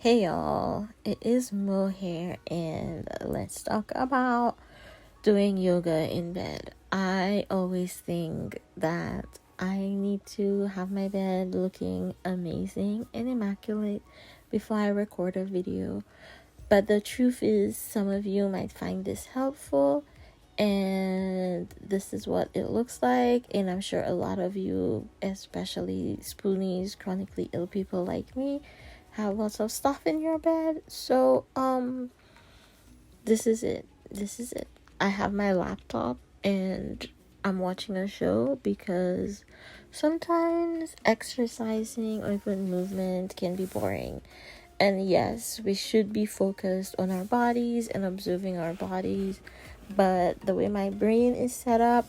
Hey y'all, it is Mo here, and let's talk about doing yoga in bed. I always think that I need to have my bed looking amazing and immaculate before I record a video. But the truth is, some of you might find this helpful, and this is what it looks like. And I'm sure a lot of you, especially spoonies, chronically ill people like me, have lots of stuff in your bed. So this is it. I have my laptop and I'm watching a show because sometimes exercising or even movement can be boring. And yes, we should be focused on our bodies and observing our bodies, but the way my brain is set up,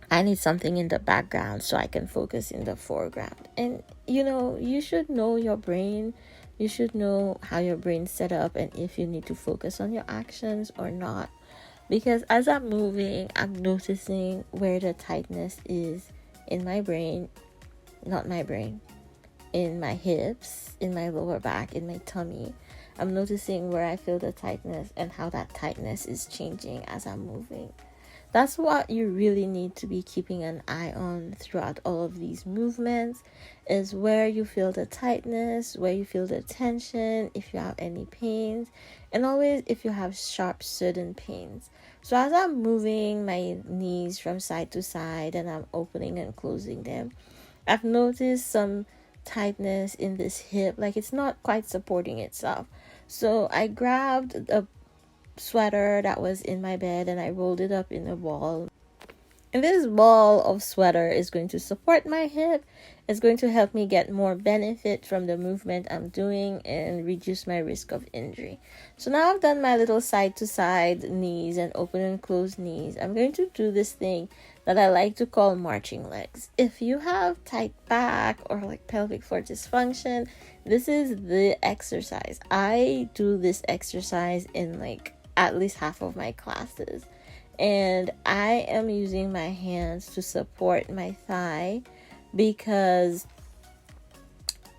I need something in the background so I can focus in the foreground. And you should know your brain. You should know how your brain's set up and if you need to focus on your actions or not. Because as I'm moving, I'm noticing where the tightness is in my brain, not my brain, in my hips, in my lower back, in my tummy. I'm noticing where I feel the tightness and how that tightness is changing as I'm moving. That's what you really need to be keeping an eye on throughout all of these movements, is where you feel the tightness, where you feel the tension, if you have any pains, and always if you have sharp sudden pains. So as I'm moving my knees from side to side and I'm opening and closing them, I've noticed some tightness in this hip, like it's not quite supporting itself. So I grabbed a sweater that was in my bed and I rolled it up in a ball. And this ball of sweater is going to support my hip. It's going to help me get more benefit from the movement I'm doing and reduce my risk of injury. So now I've done my little side to side knees and open and close knees. I'm going to do this thing that I like to call marching legs. If you have tight back or like pelvic floor dysfunction, this is the exercise. I do this exercise in like at least half of my classes. And I am using my hands to support my thigh because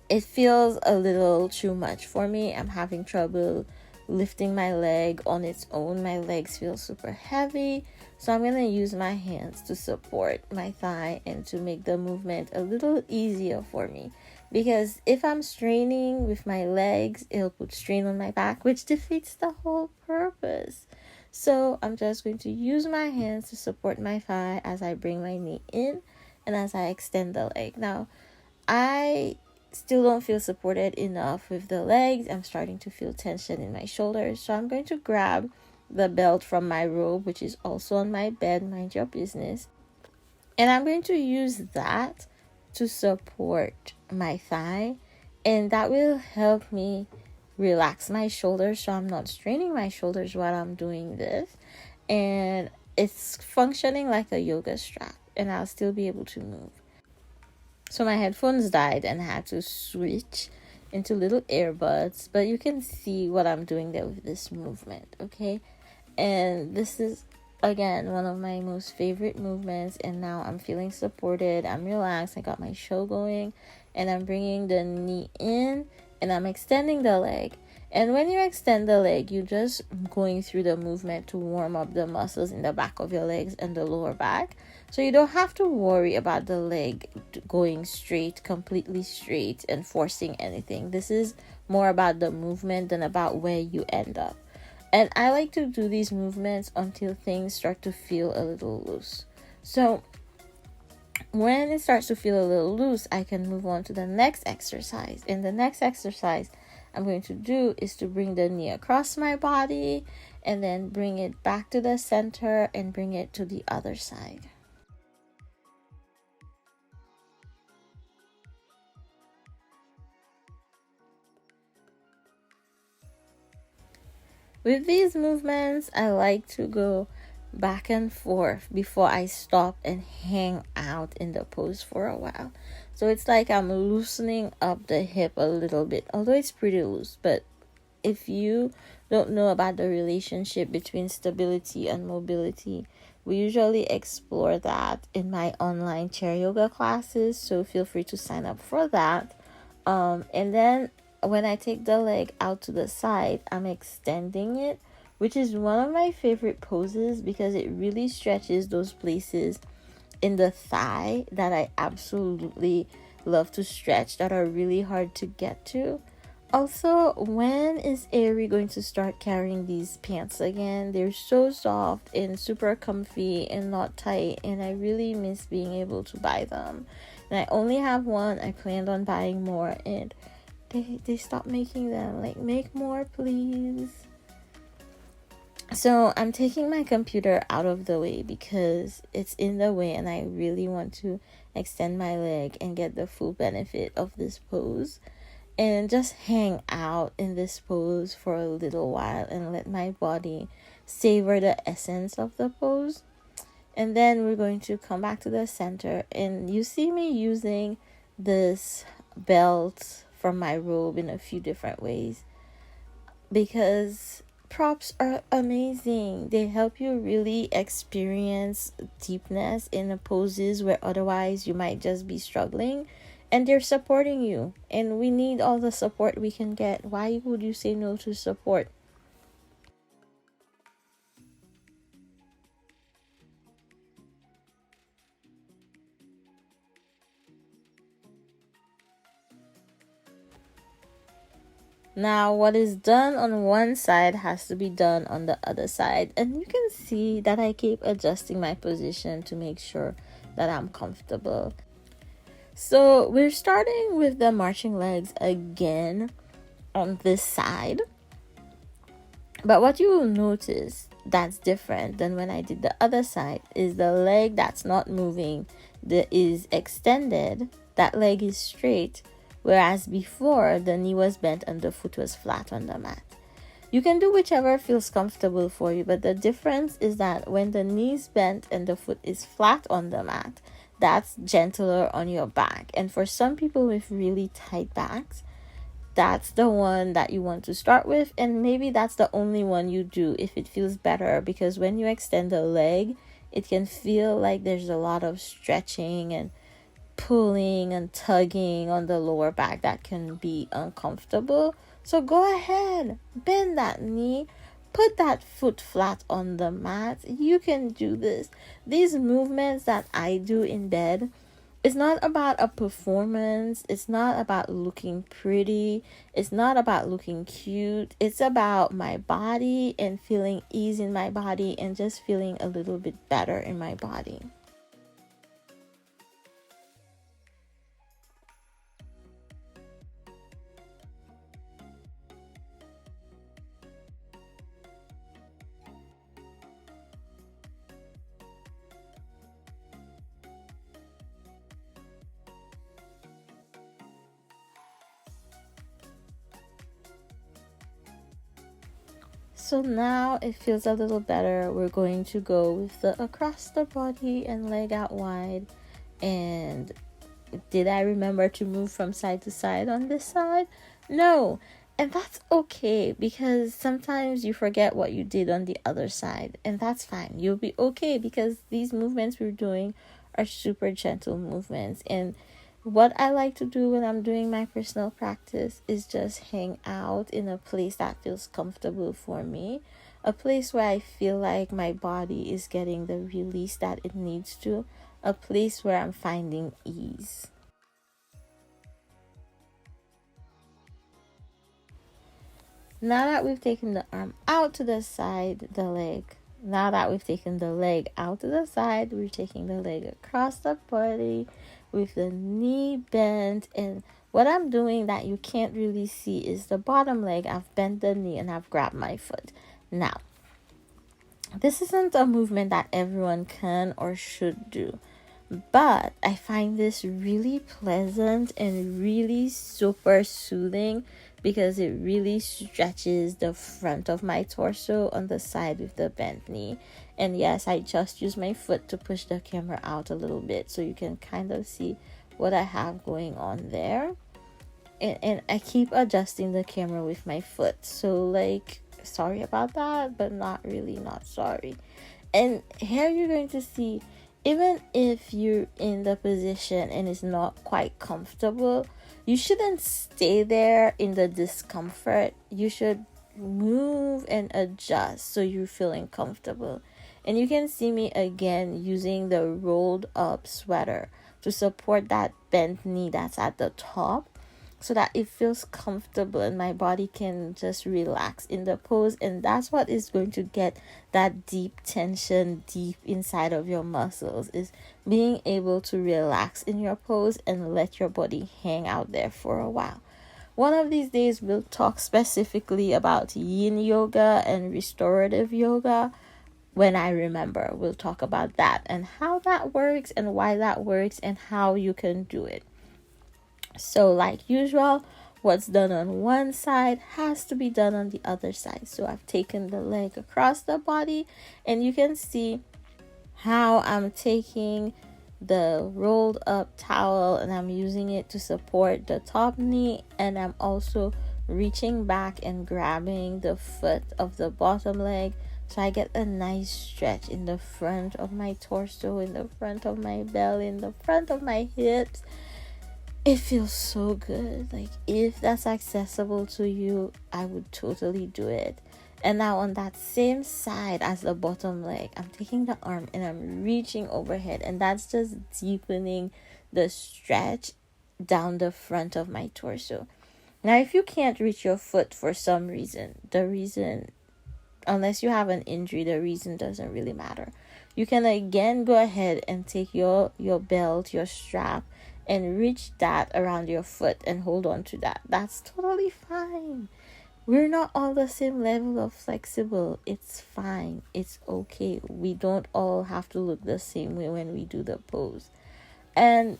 it feels a little too much for me. I'm having trouble lifting my leg on its own. My legs feel super heavy. So I'm going to use my hands to support my thigh and to make the movement a little easier for me. Because if I'm straining with my legs, it'll put strain on my back, which defeats the whole purpose. So I'm just going to use my hands to support my thigh as I bring my knee in and as I extend the leg. Now, I still don't feel supported enough with the legs. I'm starting to feel tension in my shoulders. So I'm going to grab the belt from my robe, which is also on my bed, mind your business. And I'm going to use that to support my thigh. And that will help me relax my shoulders so I'm not straining my shoulders while I'm doing this. And it's functioning like a yoga strap and I'll still be able to move. So my headphones died and I had to switch into little earbuds, but you can see what I'm doing there with this movement, okay? And this is, again, one of my most favorite movements, and now I'm feeling supported. I'm relaxed. I got my show going, and I'm bringing the knee in, and I'm extending the leg. And when you extend the leg, you're just going through the movement to warm up the muscles in the back of your legs and the lower back. So you don't have to worry about the leg going straight, completely straight, and forcing anything. This is more about the movement than about where you end up. And I like to do these movements until things start to feel a little loose. So when it starts to feel a little loose, I can move on to the next exercise. And the next exercise I'm going to do is to bring the knee across my body and then bring it back to the center and bring it to the other side. With these movements, I like to go back and forth before I stop and hang out in the pose for a while. So it's like I'm loosening up the hip a little bit, although it's pretty loose. But if you don't know about the relationship between stability and mobility, we usually explore that in my online chair yoga classes. So feel free to sign up for that. And then when I take the leg out to the side, I'm extending it, which is one of my favorite poses because it really stretches those places in the thigh that I absolutely love to stretch, that are really hard to get to. Also, when is Aerie going to start carrying these pants again? They're so soft and super comfy and not tight, and I really miss being able to buy them. And I only have one. I planned on buying more, and they stopped making them. Like, make more, please. So I'm taking my computer out of the way because it's in the way, and I really want to extend my leg and get the full benefit of this pose and just hang out in this pose for a little while and let my body savor the essence of the pose. And then we're going to come back to the center, and you see me using this belt from my robe in a few different ways because props are amazing. They help you really experience deepness in the poses where otherwise you might just be struggling, and they're supporting you, and we need all the support we can get. Why would you say no to support? Now, what is done on one side has to be done on the other side. And you can see that I keep adjusting my position to make sure that I'm comfortable. So we're starting with the marching legs again on this side. But what you will notice that's different than when I did the other side is the leg that's not moving, that is extended, that leg is straight. Whereas before, the knee was bent and the foot was flat on the mat. You can do whichever feels comfortable for you, but the difference is that when the knee is bent and the foot is flat on the mat, that's gentler on your back. And for some people with really tight backs, that's the one that you want to start with, and maybe that's the only one you do if it feels better, because when you extend the leg, it can feel like there's a lot of stretching and pulling and tugging on the lower back that can be uncomfortable. So go ahead, bend that knee, put that foot flat on the mat. You can do this. These movements that I do in bed, it's not about a performance, it's not about looking pretty, it's not about looking cute. It's about my body and feeling ease in my body and just feeling a little bit better in my body. So now it feels a little better. We're going to go with the across the body and leg out wide. And did I remember to move from side to side on this side? No. And that's okay, because sometimes you forget what you did on the other side. And that's fine. You'll be okay because these movements we're doing are super gentle movements. And what I like to do when I'm doing my personal practice is just hang out in a place that feels comfortable for me, a place where I feel like my body is getting the release that it needs to, a place where I'm finding ease. Now that we've taken the arm out to the side, the leg. Now that we've taken the leg out to the side, we're taking the leg across the body with the knee bent. And what I'm doing that you can't really see is the bottom leg. I've bent the knee and I've grabbed my foot. Now, this isn't a movement that everyone can or should do, but I find this really pleasant and really super soothing because it really stretches the front of my torso on the side with the bent knee. And yes, I just use my foot to push the camera out a little bit so you can kind of see what I have going on there. And I keep adjusting the camera with my foot. So like, sorry about that, but not really not sorry. And here you're going to see, even if you're in the position and it's not quite comfortable, you shouldn't stay there in the discomfort. You should move and adjust so you're feeling comfortable. And you can see me again using the rolled up sweater to support that bent knee that's at the top, so that it feels comfortable and my body can just relax in the pose. And that's what is going to get that deep tension deep inside of your muscles, is being able to relax in your pose and let your body hang out there for a while. One of these days we'll talk specifically about yin yoga and restorative yoga. When I remember, we'll talk about that and how that works and why that works and how you can do it. So like usual, what's done on one side has to be done on the other side. So I've taken the leg across the body, and you can see how I'm taking the rolled up towel and I'm using it to support the top knee, and I'm also reaching back and grabbing the foot of the bottom leg, so I get a nice stretch in the front of my torso, in the front of my belly, in the front of my hips. It feels so good. Like, if that's accessible to you, I would totally do it. And now on that same side as the bottom leg, I'm taking the arm and I'm reaching overhead, and that's just deepening the stretch down the front of my torso. Now, if you can't reach your foot for some reason, unless you have an injury, the reason doesn't really matter. You can again go ahead and take your belt, your strap, and reach that around your foot and hold on to that. That's totally fine. We're not all the same level of flexible. It's fine. It's okay. We don't all have to look the same way when we do the pose. And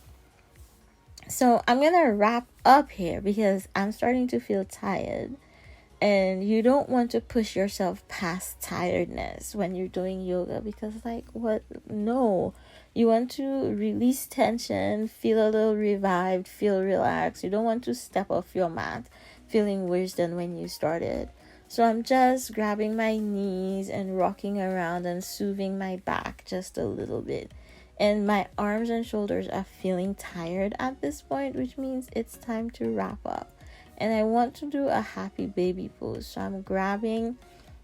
so I'm going to wrap up here because I'm starting to feel tired. And you don't want to push yourself past tiredness when you're doing yoga, because no. You want to release tension, feel a little revived, feel relaxed. You don't want to step off your mat feeling worse than when you started. So I'm just grabbing my knees and rocking around and soothing my back just a little bit. And my arms and shoulders are feeling tired at this point, which means it's time to wrap up. And I want to do a happy baby pose. So I'm grabbing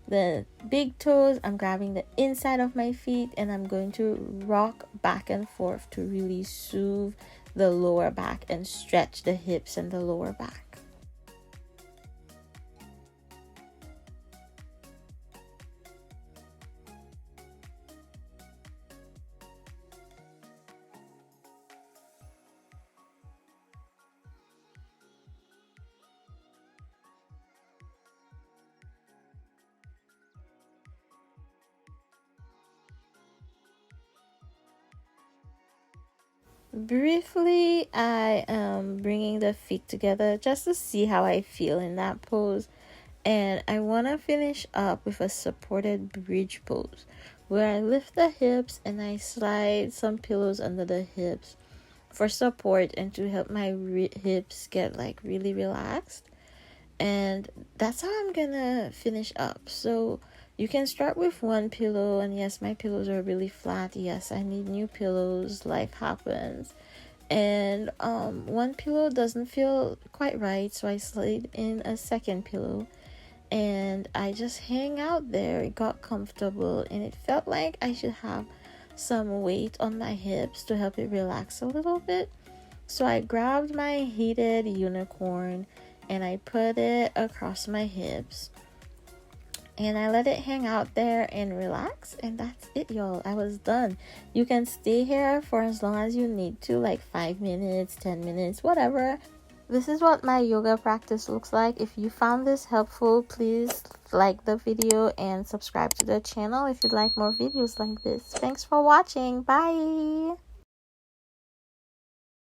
the big toes, I'm grabbing the inside of my feet, and I'm going to rock back and forth to really soothe the lower back and stretch the hips and the lower back. Briefly, I am bringing the feet together just to see how I feel in that pose. And I want to finish up with a supported bridge pose, where I lift the hips and I slide some pillows under the hips for support and to help my hips get really relaxed. And that's how I'm gonna finish up. So you can start with one pillow, and yes, my pillows are really flat. Yes, I need new pillows, life happens. And one pillow doesn't feel quite right, so I slid in a second pillow and I just hang out there. It got comfortable and it felt like I should have some weight on my hips to help it relax a little bit. So I grabbed my heated unicorn and I put it across my hips and I let it hang out there and relax, and that's it, y'all. I was done. You can stay here for as long as you need to, like 5 minutes, 10 minutes, whatever. This is what my yoga practice looks like. If you found this helpful, please like the video and subscribe to the channel if you'd like more videos like this. Thanks for watching. Bye.